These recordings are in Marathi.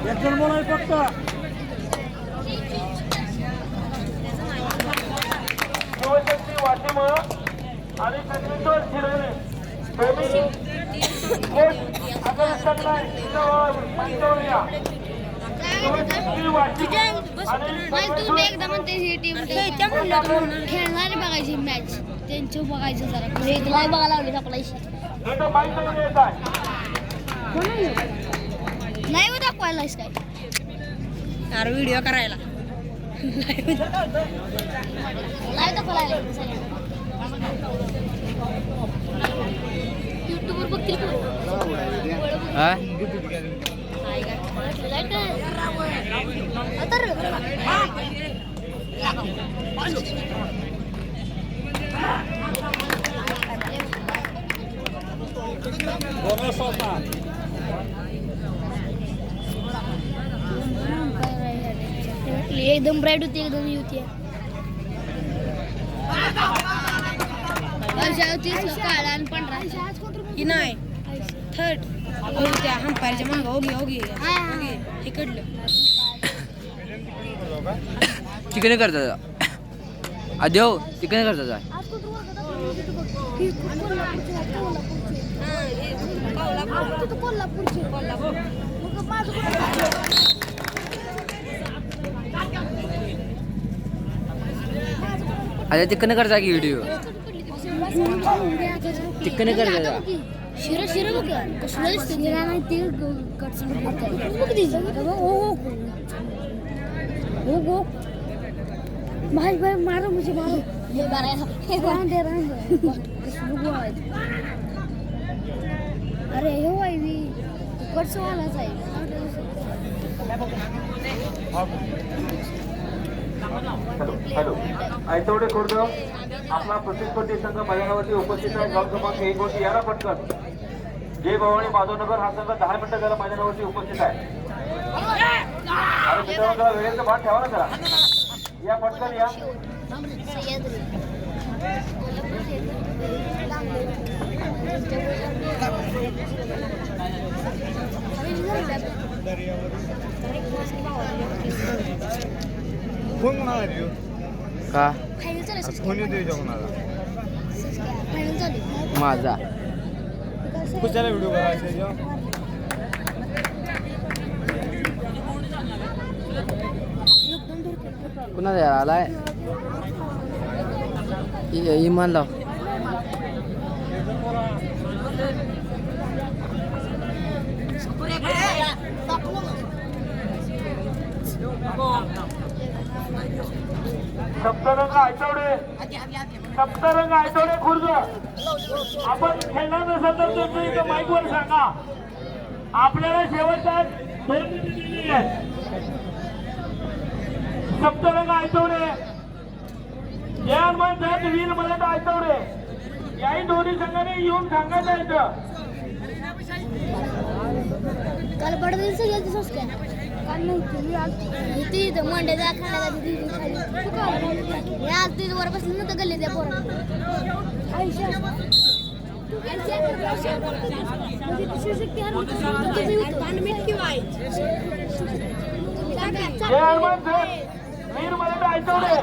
एकजण बोलाय फक्त शिवशक्ती वाशिम आणि संगीश्वर शिरोळे खेळणारे बघायची मॅच त्यांची बघायचं जरा लाईव्ह बघायला लावली आपल्याशी लाईव्ह दाखवायलाच काय अरे व्हिडिओ करायला लाईव्ह दाखवायला युट्यूबवर बघतील एकदम ब्राईट होती एकदम युती काळा आणि पांढरा की नाही थर्ड त्या हंपायरच्या मागं ओगी इकडलं चिकन करतात आदेव चिकन करतात अरे चिकन करता की व्हिडिओ चिकन करता शिरा शिरा बघ कसलं दिसतं शिरा नाही ते कटसून बघ हो गो भाई भाई मारो मुझे मारो ये रांदे अरे हे वाई भी कटसो वाला आहे हॅलो आयतवडे खुर्द आपला प्रतिस्पर्धी संघ मैदानावरती उपस्थित आहे. गाव क्रमांक 1 वरती याला पटकन जय भवानी माधवनगर हा संघ 10 मिनिटं जरा मैदानावरती उपस्थित आहे. अरे मित्रांनो जरा वेळेचं भान ठेवा ना जरा या पटकन या फोन कोणाला देऊ का फोन येतो कोणाला माझा कुठच्याला व्हिडिओ करायचा कुणाला आलाय इमान लाव सप्तरंग आयतवडे खुर्द आपण खेळणार नसेल तर तुम्ही इथं माईकवर सांगा. आपल्याला शेवटच्या 2 मिनिटं दिलेली आहेत. सप्तरंग आयतवडे जय हनुमान जय वीर मलट आयतवडे याही दोन्ही संघाने येऊन सांगायचं इथं. काल पडदेल सगळं दिसस काय काल नव्हती इथे मंड्याचा खाण्याला या तिथे वर बसली नव्हतं गल्ली त्या पोरा वीर मलट आयतवडे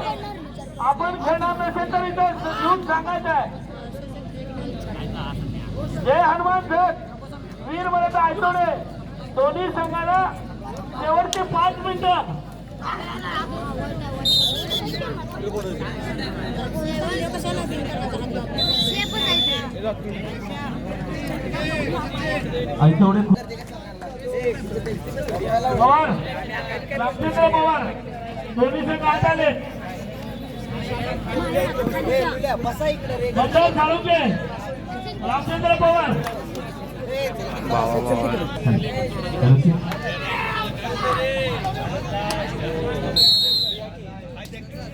आपण खेळणार नसेल तर इथं येऊन सांगायचं आहे. जय हनुमान जय वीर मलट आयतवडे दोन्ही संघाला शेवटचे 5 मिनिटं आयतवडे पवार रामचंद्र पवार दोन्ही संघ आत आले. मंडळ साळुंके रामचंद्र पवार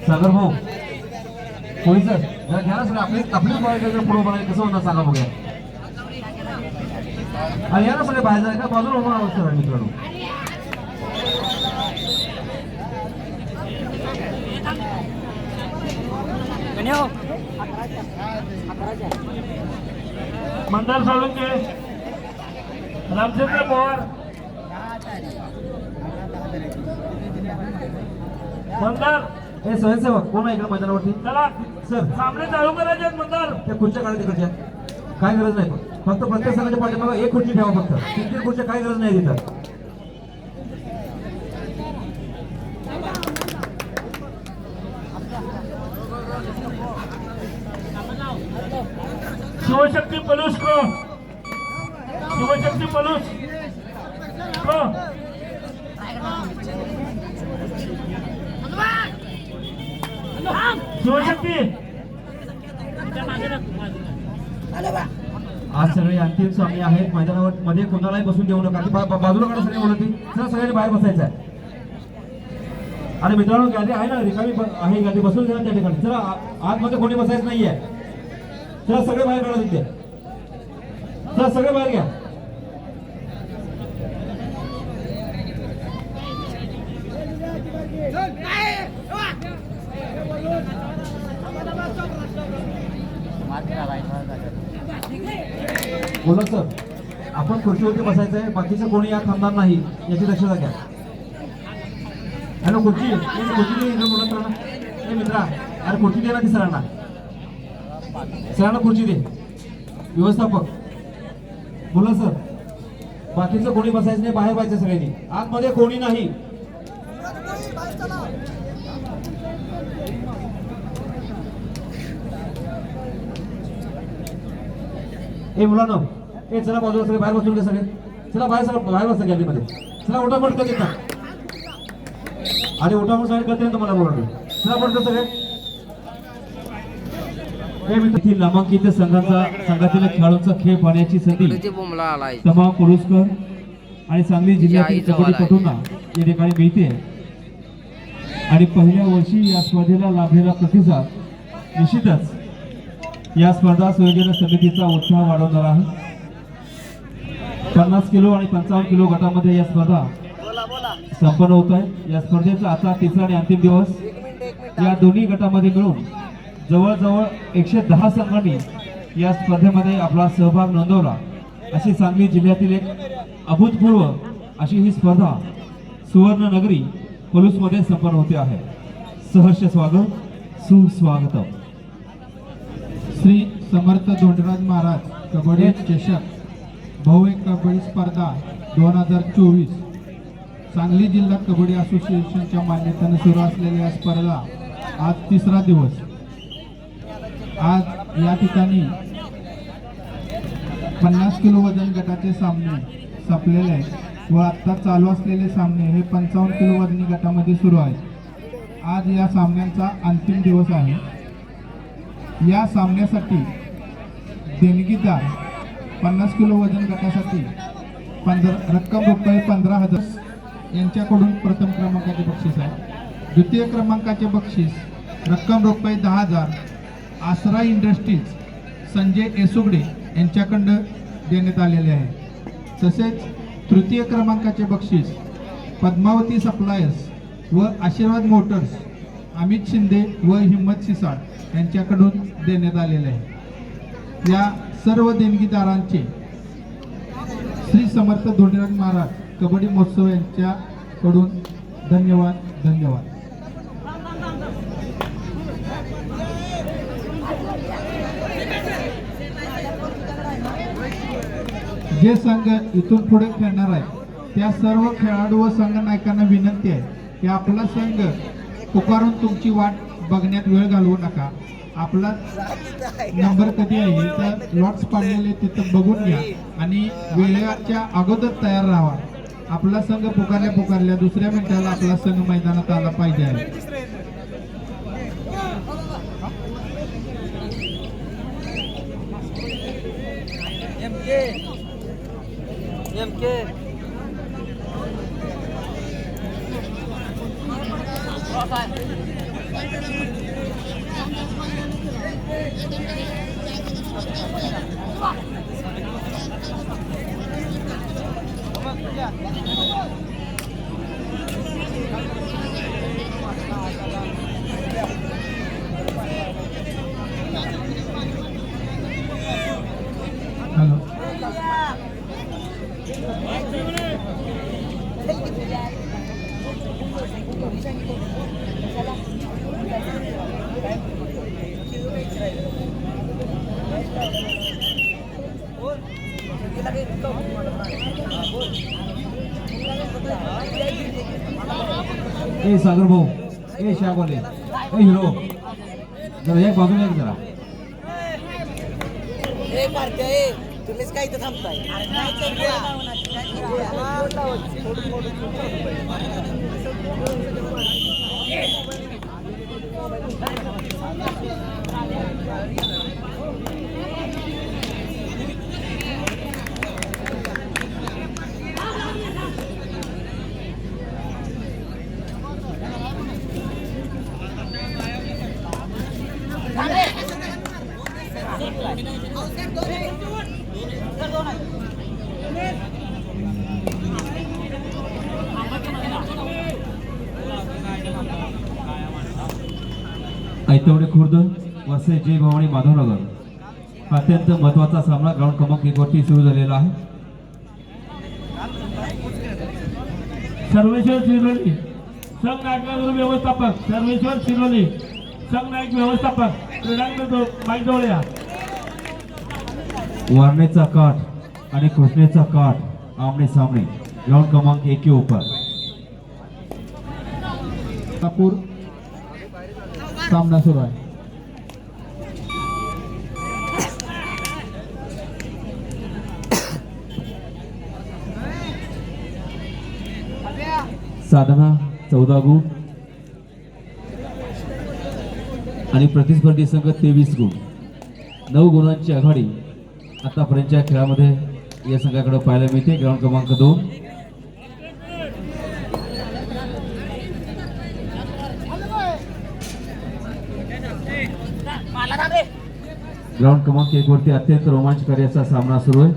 सागर भाऊ कोणी सर जरा घ्या ना सर आपली बघायचं पुढे बघायचं कसं होतं सांगा बघूया. आणि या ना सगळे बाहेर जाय का बाजूला उभं राहू सर मित्रांनो. मंदार साळुंके, रामचंद्र पवार, मंदार हे स्वयंसेवक कोण आहे इकडे मैदानावरती? चला सर सामने चालू करायचे आहेत मंदार. त्या खुर्च्या काढा तिकडच्या, काय गरज नाही. फक्त प्रत्येक संघाच्या पाठीमागे एक खुर्ची ठेवा, फक्त 3-3 खुर्च्या काय गरज नाही तिथं. शिवशक्ती पलूस को, शिवशक्ती पलूस को, शिवशक्ती. आज सगळे अंतिम सामने आहेत मैदानावर. मध्ये कोणालाही बसून देऊ नका. ती बाजूला काढा सगळी बोलत ती. चला सगळ्यांनी बाहेर बसायचं आहे. आणि मित्रांनो गॅलरी आहे ना, रिकामी आहे गॅलरी, बसून घ्या त्या ठिकाणी. चला आतमध्ये कोणी बसायचं नाहीये. चला सगळे बाहेर काढा तिथे. चला सगळे बाहेर घ्या. बोला सर, आपण खुर्चीवरती बसायचं आहे, बाकीचं कोणी या थांबणार नाही याची दक्षता घ्या. हॅलो खुर्ची बोलत राहणार मित्रा, अरे खुर्ची दे ना ती सरांना. सरांना खुर्ची दे. व्यवस्थापक बोला सर, बाकीचं कोणी बसायचं नाही, बाहेर पाहिजे सगळ्यांनी. आतमध्ये कोणी नाही. ए मुलांनो, ए चला बाजूला सगळे बाहेर बसून घ्या सगळे. चला बाहेर सगळं बाहेर बसा गॅलरीमध्ये. चला उठा पटकन येतात आणि उठा म्हणून साईड करते तुम्हाला बोलवलं. चला पटकन सगळे. हे मित्र नामांकित संघातील खेळाडूंचा खेळ पाहण्याची संधी तमाम पुरस्कार आणि सांगली जिल्ह्यातील कबड्डीपटूंना या ठिकाणी मिळते. आणि पहिल्या वर्षी या स्पर्धेला लाभलेला प्रतिसाद निश्चितच या स्पर्धा संयोजन समितीचा उत्साह वाढवणार आहे. 50 किलो आणि 55 किलो गटामध्ये या स्पर्धा संपन्न होत आहे. या स्पर्धेचा आता तिसरा आणि अंतिम दिवस. या दोन्ही गटामध्ये मिळून जवळजवळ 110 संघांनी या स्पर्धेमध्ये आपला सहभाग नोंदवला. अशी सांगली जिल्ह्यातील एक अभूतपूर्व अशी ही स्पर्धा सुवर्ण नगरी पलूसमध्ये संपन्न होते आहे. सहर्ष स्वागत, सुस्वागत. श्री समर्थ धोंडराज महाराज कबड्डी चषक बहुएक कबड्डी स्पर्धा 2024 सांगली जिल्हा कबड्डी असोसिएशनच्या मान्यतेने सुरू असलेल्या या स्पर्धा आज तिसरा दिवस. आज या ठिकाणी 50 किलो वजन गटाचे सामने संपलेले आहेत व आत्ता चालू असलेले सामने हे 55 किलो वजनी गटामध्ये सुरू आहेत. आज या सामन्यांचा अंतिम दिवस आहे. या सामन्यासाठी देणगीदार 50 किलो वजन गटासाठी रक्कम रुपये 15,000 यांच्याकडून प्रथम क्रमांकाचे बक्षीस आहे. द्वितीय क्रमांकाचे बक्षीस रक्कम रुपये 10,000 आसरा इंडस्ट्रीज संजय येसुगडे यांच्याकडून देण्यात आलेले आहे. तसेच तृतीय क्रमांकाचे बक्षीस पद्मावती सप्लायर्स व आशीर्वाद मोटर्स अमित शिंदे व हिम्मत सिसाळ यांच्याकडून देण्यात आलेले आहे. या सर्व देणगीदारांचे श्री समर्थ धोंडराज महाराज कबड्डी महोत्सव यांच्याकडून धन्यवाद. जे संघ इथून पुढे खेळणार आहे त्या सर्व खेळाडू व संघ नायकांना विनंती आहे की आपला संघ पुकारून तुमची वाट बघण्यात वेळ घालवू नका. आपला नंबर कधी आहे तर लॉट्स पाडलेले तिथं बघून घ्या आणि वेळेच्या अगोदर तयार राहा. आपला संघ पुकारल्या दुसऱ्या मिनिटाला आपला संघ मैदानात आला पाहिजे आहे. हॅलो. ए सागर भाऊ, ए शागोले, ए हिरो, जरा एक बाजूला एक जरा. तुम्हीच काय इथं थांबताय ऐतवडे खुर्द वसई जय भवानी माधवनगर अत्यंत महत्वाचा सामना ग्राउंड क्रमांक 1 वरती सुरू झालेला आहे. सर्वेश्वर शिरोली संघ नायक व्यवस्थापक, सर्वेश्वर शिरोली संघ नायक व्यवस्थापक, क्रीडांगण माईजवळ या. वारणेचा काठ आणि कृष्णेचा काठ आमने सामने ग्राउंड क्रमांक 1 के ऊपर. नागपूर सामना सुरू आहे. साधना 14 गुण आणि प्रतिस्पर्धी संघ 23 गुण. 9 गुणांची आघाडी आतापर्यंतच्या खेळामध्ये या संघाकडे पाहायला मिळते. ग्राउंड क्रमांक 2. ग्राउंड क्रमांक 1 वरती अत्यंत रोमांचकारी असा सामना सुरू आहे.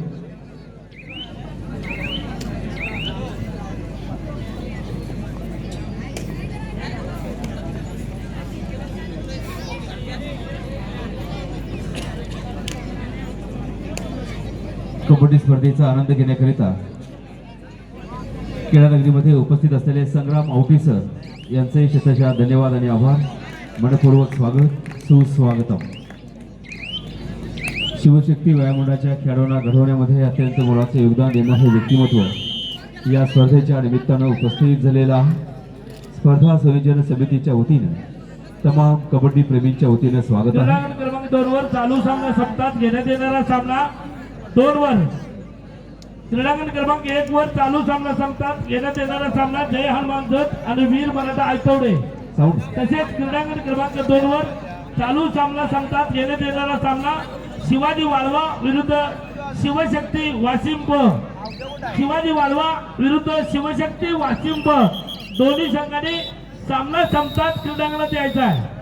कबड्डी स्पर्धेचा आनंद घेण्याकरिता क्रीडा नगरीमध्ये उपस्थित असलेले संग्राम आवटी सर यांचे शतशः धन्यवाद आणि आभार. मनपूर्वक स्वागत, सुस्वागतम. शिवशक्ती व्यायाम मंडळाच्या खेळाडूंना घडवण्यामध्ये अत्यंत मोलाचे योगदान देणारे व्यक्तिमत्व या स्पर्धेच्या निमित्तानं उपस्थित झालेला आहे. स्पर्धा संयोजन समितीच्या वतीने तमाम कबड्डी प्रेमींच्या वतीने स्वागत आहे. क्रीडांगण क्रमांक 2 वर चालू सामना सप्ताहात घेण्यात येणारा सामना 2 वर. क्रीडांगण क्रमांक 1 वर चालू सामना सप्ताहात घेण्यात येणारा सामना जय हनुमान जत आणि वीर मराठा आयतवडे. तसेच क्रीडांगण क्रमांक 2 वर चालू सामना सप्ताहात घेण्यात येणारा सामना शिवाजी वाळवा विरुद्ध शिवशक्ती वाशिम प. शिवाजी वाळवा विरुद्ध शिवशक्ती वाशिम प दोन्ही संघांनी सामना सप्ताहात क्रीडांगणात यायचा आहे.